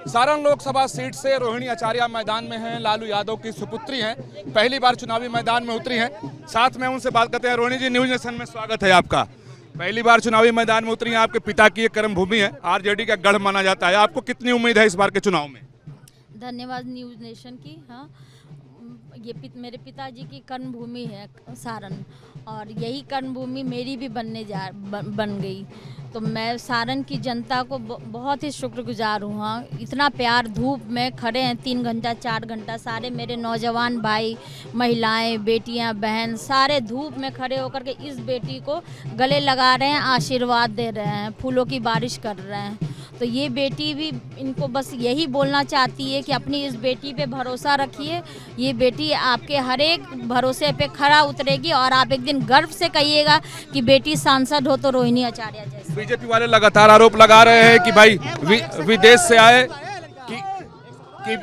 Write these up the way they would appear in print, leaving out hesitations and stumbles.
Saran Lok Sabha seat से रोहिणी आचार्य मैदान में हैं। लालू यादव की सुपुत्री हैं, पहली बार चुनावी मैदान में उतरी हैं। साथ में उनसे बात करते हैं। रोहिणी जी, न्यूज नेशन में स्वागत है आपका। पहली बार चुनावी मैदान में उतरी हैं, आपके पिता की कर्म भूमि है, आरजेडी का गढ़ माना जाता है। आपको कितनी उम्मीद है इस बार के चुनाव में? धन्यवाद न्यूज नेशन की। हाँ, ये मेरे पिताजी की कर्मभूमि है सारण, और यही कर्मभूमि मेरी भी बन गई। तो मैं सारण की जनता को बहुत ही शुक्रगुजार हूँ। हाँ, इतना प्यार, धूप में खड़े हैं 3 घंटा 4 घंटा, सारे मेरे नौजवान भाई, महिलाएं, बेटियां, बहन, सारे धूप में खड़े होकर के इस बेटी को गले लगा रहे हैं, आशीर्वाद दे रहे हैं, फूलों की बारिश कर रहे हैं। तो ये बेटी भी, इनको बस यही बोलना चाहती है कि अपनी इस बेटी पे भरोसा रखिए। ये बेटी आपके हर एक भरोसे पे खरा उतरेगी और आप एक दिन गर्व से कहिएगा कि बेटी सांसद हो तो रोहिणी आचार्य जैसी। बीजेपी वाले लगातार आरोप लगा रहे हैं कि भाई विदेश से आए कि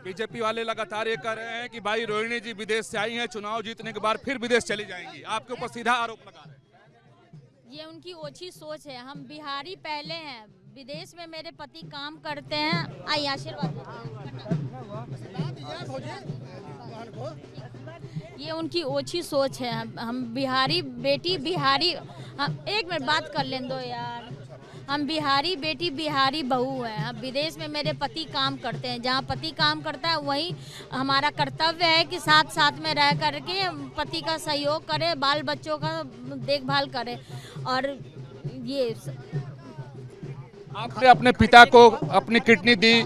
बीजेपी वाले लगातार ये कह रहे हैं कि भाई रोहिणी जी विदेश से आई हैं, चुनाव जीतने के बाद फिर विदेश चली जाएंगी। आपके ऊपर सीधा आरोप लगा रहे हैं। ये उनकी ओछी सोच है। हम बिहारी पहले हैं, विदेश में मेरे पति काम करते हैं। आई आशीर्वाद। ये उनकी ओछी सोच है। हम बिहारी बेटी, बिहारी, हम एक मिनट बात कर लें दो यार। हम बिहारी बेटी, बिहारी बहू हैं। हम विदेश में मेरे पति काम करते हैं, जहाँ पति काम करता है वहीं हमारा कर्तव्य है कि साथ साथ में रह करके पति का सहयोग करें, बाल बच्चों का देखभाल करें। और ये आपने अपने पिता को अपनी किडनी दी,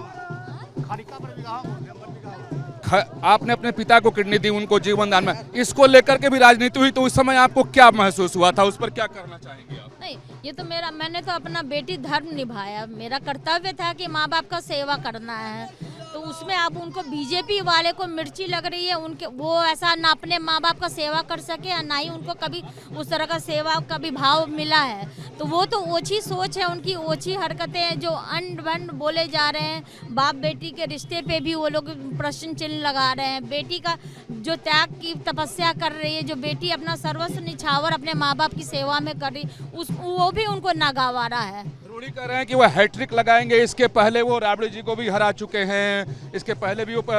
आपने अपने पिता को किडनी दी, उनको जीवन दान में, इसको लेकर के भी राजनीति हुई, तो उस समय आपको क्या महसूस हुआ था? उस पर क्या करना चाहेंगे आप? नहीं, ये तो मैंने तो अपना बेटी धर्म निभाया। मेरा कर्तव्य था कि माँ बाप का सेवा करना है। तो उसमें अब उनको, बीजेपी वाले को मिर्ची लग रही है, उनके वो ऐसा ना अपने माँ बाप का सेवा कर सके, या ना ही उनको कभी उस तरह का सेवा का भी भाव मिला है। तो वो तो ओछी सोच है, उनकी ओछी हरकतें जो अंड बंड बोले जा रहे हैं। बाप बेटी के रिश्ते पे भी वो लोग प्रश्न चिन्ह लगा रहे हैं। बेटी का जो त्याग की तपस्या कर रही है, जो बेटी अपना सर्वस्व निछावर अपने माँ बाप की सेवा में कर रही, वो भी उनको नागवारा है। रोहिणी कह रहे हैं कि वो हैट्रिक लगाएंगे। इसके पहले वो राबड़ी जी को भी हरा चुके हैं, इसके पहले भी वो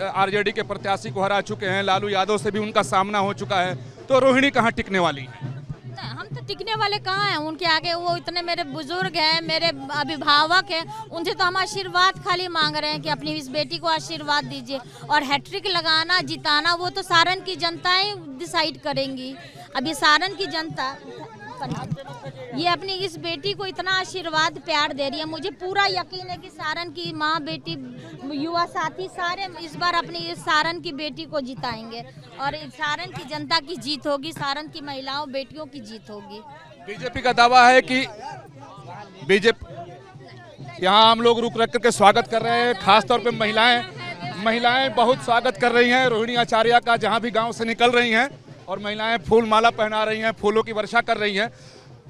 आरजेडी के प्रत्याशी को हरा चुके हैं, लालू यादव से भी उनका सामना हो चुका है। तो रोहिणी कहाँ टिकने वाली है? हम तो टिकने वाले कहाँ हैं उनके आगे? वो इतने मेरे बुजुर्ग हैं, मेरे अभिभावक हैं, उनसे तो हम आशीर्वाद खाली मांग रहे हैं कि अपनी इस बेटी को आशीर्वाद दीजिए। और हैट्रिक लगाना, जिताना, वो तो सारण की जनता ही डिसाइड करेंगी। अभी सारण की जनता ये अपनी इस बेटी को इतना आशीर्वाद प्यार दे रही है। मुझे पूरा यकीन है कि सारण की माँ, बेटी, युवा साथी सारे इस बार अपनी इस सारण की बेटी को जिताएंगे और सारण की जनता की जीत होगी, सारण की महिलाओं बेटियों की जीत होगी। बीजेपी का दावा है कि बीजेपी, यहाँ हम लोग रुक रख करके स्वागत कर रहे हैं, खासतौर पे महिलाएं बहुत स्वागत कर रही हैं रोहिणी आचार्य का। जहाँ भी गाँव से निकल रही हैं और महिलाएं फूल माला पहना रही हैं, फूलों की वर्षा कर रही हैं।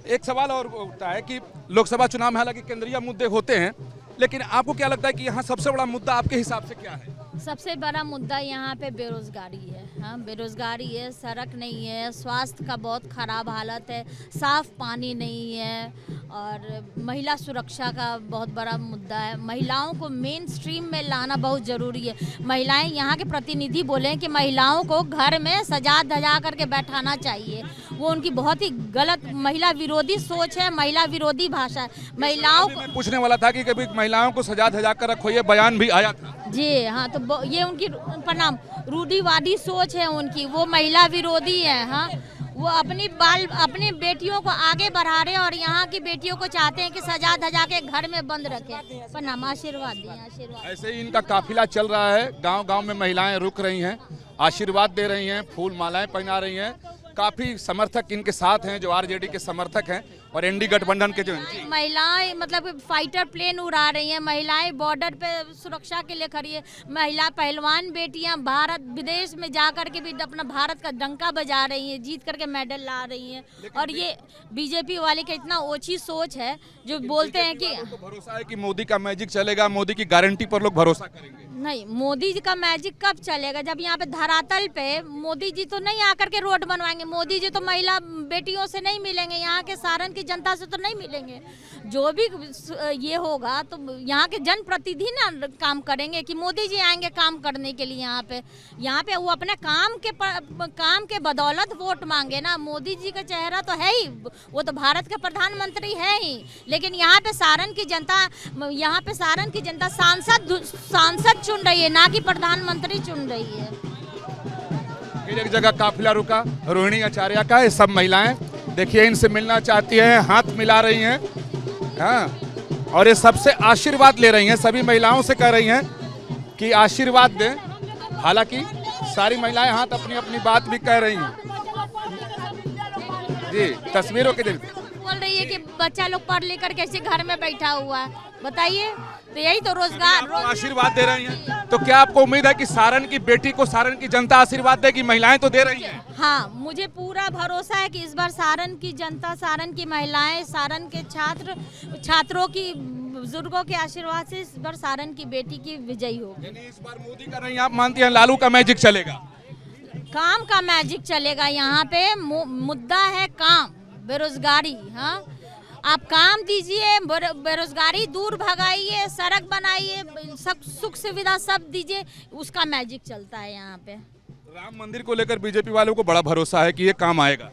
एक सवाल और उठता है कि लोकसभा चुनाव में हालांकि केंद्रीय मुद्दे होते हैं, लेकिन आपको क्या लगता है कि यहाँ सबसे बड़ा मुद्दा आपके हिसाब से क्या है? सबसे बड़ा मुद्दा यहाँ पे बेरोजगारी है। हाँ, बेरोजगारी है, सड़क नहीं है, स्वास्थ्य का बहुत खराब हालत है, साफ पानी नहीं है, और महिला सुरक्षा का बहुत बड़ा मुद्दा है। महिलाओं को मेन स्ट्रीम में लाना बहुत ज़रूरी है। महिलाएं, यहाँ के प्रतिनिधि बोले कि महिलाओं को घर में सजा धजा करके बैठाना चाहिए। वो उनकी बहुत ही गलत महिला विरोधी सोच है, महिला विरोधी भाषा है। महिलाओं को पूछने वाला था कि कभी महिलाओं को सजा धजा कर रखो, ये बयान भी आया था। जी हाँ, तो ये उनकी प्रणाम रूढ़िवादी सोच है उनकी, वो महिला विरोधी है। हाँ, वो अपनी बेटियों को आगे बढ़ा रहे हैं और यहाँ की बेटियों को चाहते हैं कि सजा धजा के घर में बंद रखें। प्रणाम, आशीर्वाद दिए, आशीर्वाद। ऐसे ही इनका काफिला चल रहा है, गांव-गांव में महिलाएं रुक रही हैं, आशीर्वाद दे रही हैं, फूल मालाएं पहना रही हैं। काफी समर्थक इनके साथ हैं जो आरजेडी के समर्थक हैं और एनडी गठबंधन के जो महिलाएं मतलब फाइटर प्लेन उड़ा रही हैं, महिलाएं बॉर्डर पे सुरक्षा के लिए खड़ी है। महिला पहलवान बेटियां भारत विदेश में जाकर के भी अपना भारत का डंका बजा रही हैं, जीत करके मेडल ला रही हैं। और ये बीजेपी वाले का इतना ओछी सोच है जो बोलते हैं कि भरोसा है कि मोदी का मैजिक चलेगा, मोदी की गारंटी पर लोग भरोसा करेंगे। नहीं, मोदी जी का मैजिक कब चलेगा? जब यहाँ पे धरातल पे मोदी जी तो नहीं आकर के रोड बनवाएंगे, मोदी जी तो महिला बेटियों से नहीं मिलेंगे, यहाँ के सारण की जनता से तो नहीं मिलेंगे। जो भी ये होगा तो यहाँ के जनप्रतिनिधि ना काम करेंगे कि मोदी जी आएंगे काम करने के लिए यहाँ पे वो अपने काम के बदौलत वोट मांगे ना। मोदी जी का चेहरा तो है ही, वो तो भारत के प्रधानमंत्री है ही, लेकिन यहाँ पे सारण की जनता सांसद चुन रही है, ना कि प्रधानमंत्री चुन रही है। एक जगह काफिला रुका रोहिणी आचार्य का, ये सब महिलाएं देखिए इनसे मिलना चाहती हैं, हाथ मिला रही हैं, हाँ, और ये सबसे आशीर्वाद ले रही हैं। सभी महिलाओं से कह रही हैं कि आशीर्वाद दें। हालांकि सारी महिलाएं हाथ अपनी अपनी बात भी कह रही हैं। जी, तस्वीरों के दिन बोल रही है कि बच्चा लोग पढ़ लिख कर कैसे घर में बैठा हुआ है, बताइए। तो यही तो रोजगार आशीर्वाद दे रही हैं। तो क्या आपको उम्मीद है कि सारण की बेटी को सारण की जनता आशीर्वाद देगी? महिलाएं तो दे रही हैं। हाँ, मुझे पूरा भरोसा है कि इस बार सारण की जनता, सारण की महिलाएं, सारण के छात्रों की, बुजुर्गों के आशीर्वाद से इस बार सारण की बेटी की विजयी होगी। इस बार मोदी का नहीं, आप मानती हैं लालू का मैजिक चलेगा? काम का मैजिक चलेगा। यहाँ पे मुद्दा है काम, बेरोजगारी। हाँ, आप काम दीजिए, बेरोजगारी दूर भगाइए, सड़क बनाइए, सब सुख सुविधा सब दीजिए, उसका मैजिक चलता है यहाँ पे। राम मंदिर को लेकर बीजेपी वालों को बड़ा भरोसा है कि ये काम आएगा।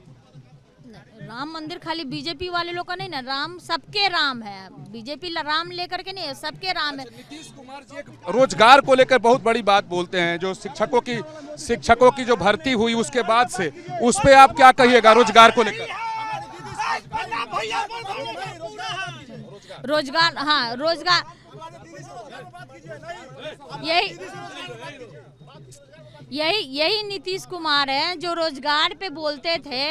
राम मंदिर खाली बीजेपी वाले लोग का नहीं ना, राम सबके राम है, बीजेपी राम लेकर के नहीं है, सबके राम है। नीतीश कुमार जी एक रोजगार को लेकर बहुत बड़ी बात बोलते हैं, जो शिक्षकों की जो भर्ती हुई उसके बाद से, उस पे आप क्या कहिएगा रोजगार को लेकर? रोजगार, हाँ, रोजगार, यही नीतीश कुमार है जो रोजगार पे बोलते थे।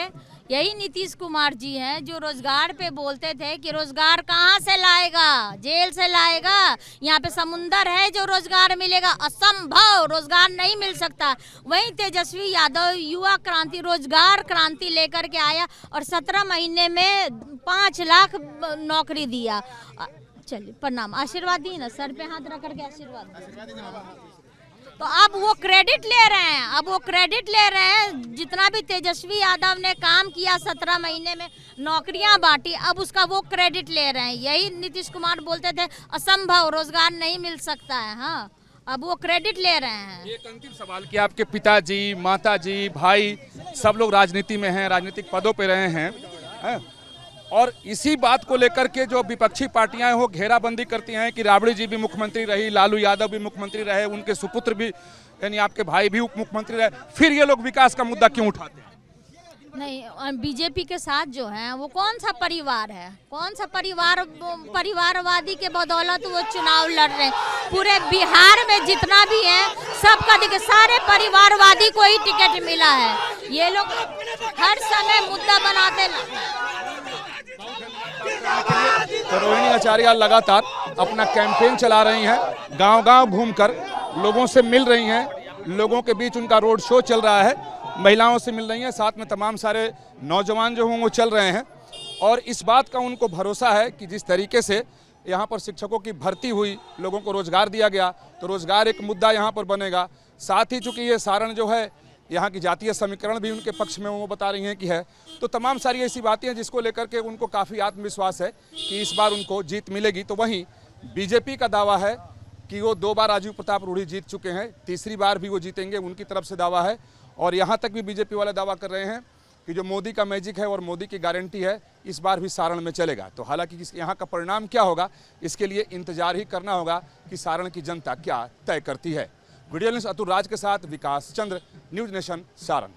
यही नीतीश कुमार जी हैं जो रोजगार पे बोलते थे कि रोजगार कहाँ से लाएगा, जेल से लाएगा। यहाँ पे समुंदर है जो रोजगार मिलेगा, असंभव, रोजगार नहीं मिल सकता। वहीं तेजस्वी यादव युवा क्रांति, रोजगार क्रांति लेकर के आया और 17 महीने में 5 लाख नौकरी दिया। चलिए, प्रणाम, आशीर्वाद दी ना, सर पे हाथ रख करके आशीर्वाद। तो अब वो क्रेडिट ले रहे हैं, जितना भी तेजस्वी यादव ने काम किया 17 महीने में, नौकरियां बांटी, अब उसका वो क्रेडिट ले रहे हैं। यही नीतीश कुमार बोलते थे असंभव, रोजगार नहीं मिल सकता है। हाँ, अब वो क्रेडिट ले रहे हैं। एक अंतिम सवाल कि आपके पिताजी, माताजी, भाई सब लोग राजनीति में हैं, राजनीतिक पदों पे रहे हैं, और इसी बात को लेकर के जो विपक्षी पार्टियां हैं वो घेराबंदी करती हैं कि राबड़ी जी भी मुख्यमंत्री रही, लालू यादव भी मुख्यमंत्री रहे, उनके सुपुत्र भी यानी आपके भाई भी उप मुख्यमंत्री रहे, फिर ये लोग विकास का मुद्दा क्यों उठाते हैं? नहीं, बीजेपी के साथ जो है वो कौन सा परिवार है, कौन सा परिवारवादी के बदौलत वो चुनाव लड़ रहे हैं। पूरे बिहार में जितना भी है सबका देखिए, सारे परिवारवादी को ही टिकट मिला है। ये लोग हर समय मुद्दा बनाते। तो रोहिणी आचार्य लगातार अपना कैंपेन चला रही हैं, गांव-गांव घूमकर लोगों से मिल रही हैं, लोगों के बीच उनका रोड शो चल रहा है, महिलाओं से मिल रही हैं, साथ में तमाम सारे नौजवान जो हों वो चल रहे हैं। और इस बात का उनको भरोसा है कि जिस तरीके से यहाँ पर शिक्षकों की भर्ती हुई, लोगों को रोजगार दिया गया, तो रोजगार एक मुद्दा यहाँ पर बनेगा। साथ ही चूँकि ये सारण जो है, यहाँ की जातीय समीकरण भी उनके पक्ष में वो बता रही हैं कि है, तो तमाम सारी ऐसी बातें हैं जिसको लेकर के उनको काफ़ी आत्मविश्वास है कि इस बार उनको जीत मिलेगी। तो वहीं बीजेपी का दावा है कि वो 2 बार राजीव प्रताप रूढ़ी जीत चुके हैं, तीसरी बार भी वो जीतेंगे, उनकी तरफ से दावा है। और यहाँ तक भी बीजेपी वाले दावा कर रहे हैं कि जो मोदी का मैजिक है और मोदी की गारंटी है, इस बार भी सारण में चलेगा। तो हालांकि यहाँ का परिणाम क्या होगा, इसके लिए इंतजार ही करना होगा कि सारण की जनता क्या तय करती है। वीडियो जर्नलिस्ट अतुल राज के साथ विकास चंद्र, न्यूज नेशन, सारण।